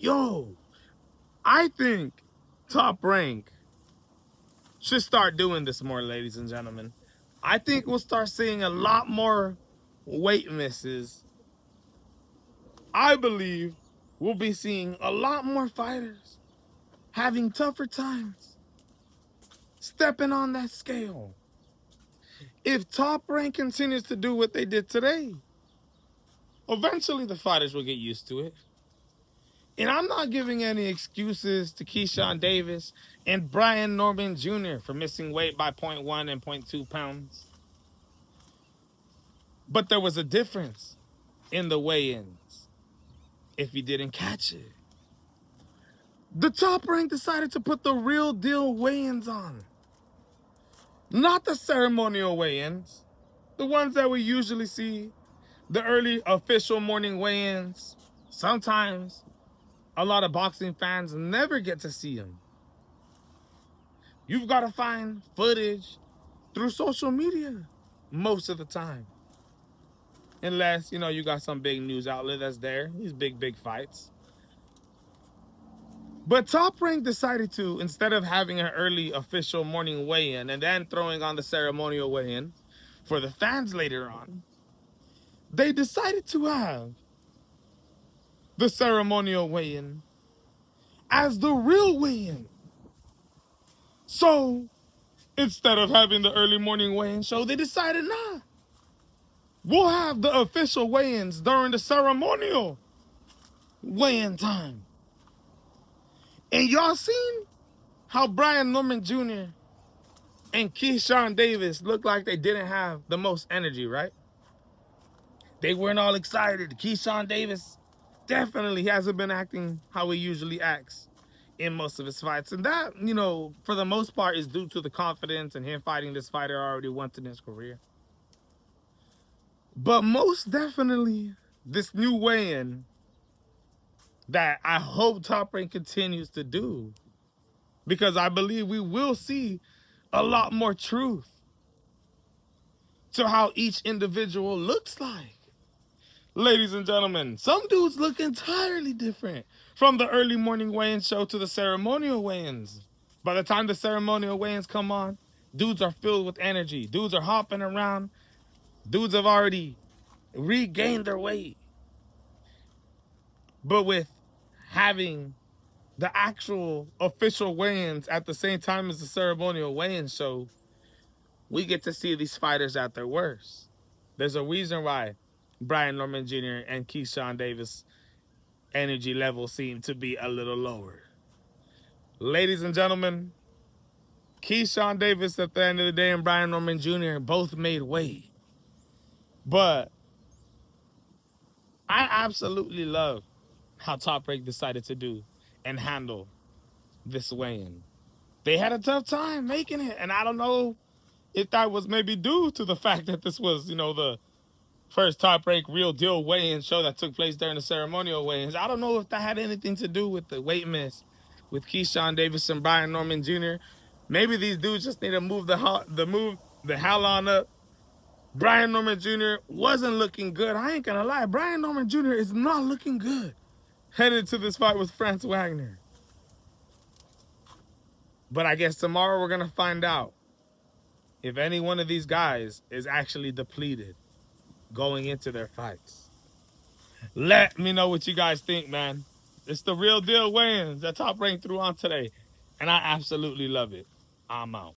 Yo, I think Top Rank should start doing this more, ladies and gentlemen. I think we'll start seeing a lot more weight misses. I believe we'll be seeing a lot more fighters having tougher times stepping on that scale. If Top Rank continues to do what they did today, eventually the fighters will get used to it. And I'm not giving any excuses to KEYSHAWN Davis and Brian Norman Jr. for missing weight by 0.1 and 0.2 pounds. But there was a difference in the weigh-ins if you didn't catch it. The Top Rank decided to put the real deal weigh-ins on. Not the ceremonial weigh-ins, the ones that we usually see, the early official morning weigh-ins. Sometimes a lot of boxing fans never get to see them. You've got to find footage through social media most of the time. Unless, you got some big news outlet that's there. These big fights. But Top Rank decided to, instead of having an early official morning weigh-in and then throwing on the ceremonial weigh-in for the fans later on, they decided to have the ceremonial weigh-in as the real weigh-in. So, instead of having the early morning weigh-in show, they decided, nah, we'll have the official weigh-ins during the ceremonial weigh-in time. And y'all seen how Brian Norman Jr. and KEYSHAWN Davis looked like they didn't have the most energy, right? They weren't all excited. KEYSHAWn Davis definitely hasn't been acting how he usually acts in most of his fights. And that, for the most part is due to the confidence and him fighting this fighter already once in his career. But most definitely, this new weigh-in that I hope Top Rank continues to do, because I believe we will see a lot more truth to how each individual looks like. Ladies and gentlemen, some dudes look entirely different from the early morning weigh-in show to the ceremonial weigh-ins. By the time the ceremonial weigh-ins come on, dudes are filled with energy. Dudes are hopping around. Dudes have already regained their weight. But with having the actual official weigh-ins at the same time as the ceremonial weigh-in show, we get to see these fighters at their worst. There's a reason why Brian Norman Jr. and KEYSHAWN Davis energy levels seem to be a little lower. Ladies and gentlemen, KEYSHAWN Davis at the end of the day and Brian Norman Jr. both made weight. But I absolutely love how Top Rank decided to do and handle this weigh-in. They had a tough time making it, and I don't know if that was maybe due to the fact that this was, the first Top Rank real deal weigh-in show that took place during the ceremonial weigh-ins. I don't know if that had anything to do with the weight miss with KEYSHAWN Davis and Brian Norman Jr. Maybe these dudes just need to move the hell on up. Brian Norman Jr. wasn't looking good. I ain't gonna lie. Brian Norman Jr. is not looking good headed to this fight with FRANZ Wagner. But I guess tomorrow we're gonna find out if any one of these guys is actually depleted going into their fights. Let me know what you guys think, man. It's the real deal weigh-ins that Top Rank threw on today, and I absolutely love it. I'm out.